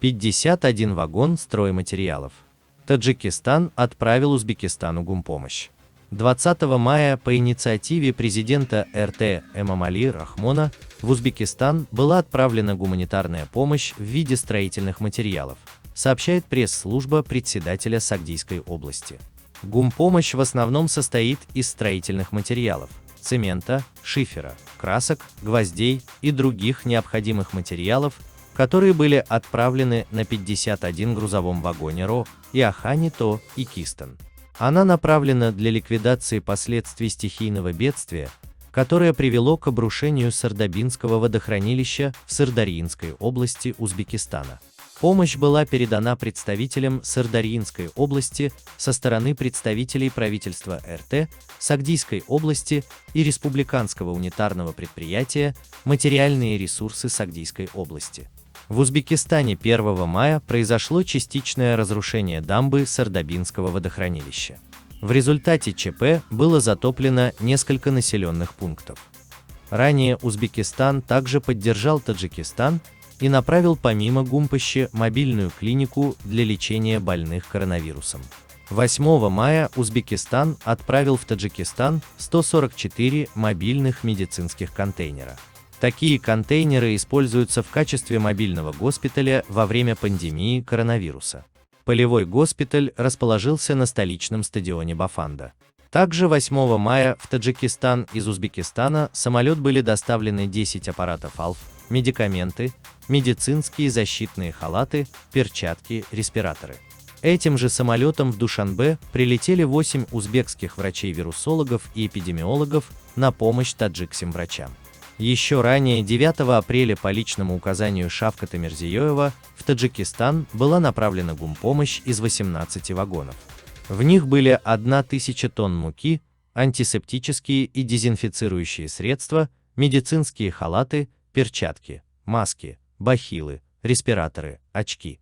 51 вагон стройматериалов. Таджикистан отправил Узбекистану гумпомощь. 20 мая по инициативе президента РТ Эмомали Рахмона в Узбекистан была отправлена гуманитарная помощь в виде строительных материалов, сообщает пресс-служба председателя Сагдийской области. Гумпомощь в основном состоит из строительных материалов – цемента, шифера, красок, гвоздей и других необходимых материалов, которые были отправлены на 51 грузовом вагоне РО и Ахани-То и Кистон. Она направлена для ликвидации последствий стихийного бедствия, которое привело к обрушению Сардобинского водохранилища в Сырдарьинской области Узбекистана. Помощь была передана представителям Сырдарьинской области со стороны представителей правительства РТ, Сагдийской области и Республиканского унитарного предприятия «Материальные ресурсы Сагдийской области». В Узбекистане 1 мая произошло частичное разрушение дамбы Сардобинского водохранилища. В результате ЧП было затоплено несколько населенных пунктов. Ранее Узбекистан также поддержал Таджикистан и направил помимо гумпомощи мобильную клинику для лечения больных коронавирусом. 8 мая Узбекистан отправил в Таджикистан 144 мобильных медицинских контейнера. Такие контейнеры используются в качестве мобильного госпиталя во время пандемии коронавируса. Полевой госпиталь расположился на столичном стадионе Бафанда. Также 8 мая в Таджикистан из Узбекистана самолет были доставлены 10 аппаратов АЛФ, медикаменты, медицинские защитные халаты, перчатки, респираторы. Этим же самолетом в Душанбе прилетели 8 узбекских врачей-вирусологов и эпидемиологов на помощь таджикским врачам. Еще ранее, 9 апреля, по личному указанию Шавката Мирзиёева, в Таджикистан была направлена гумпомощь из 18 вагонов. В них были 1000 тонн муки, антисептические и дезинфицирующие средства, медицинские халаты, перчатки, маски, бахилы, респираторы, очки.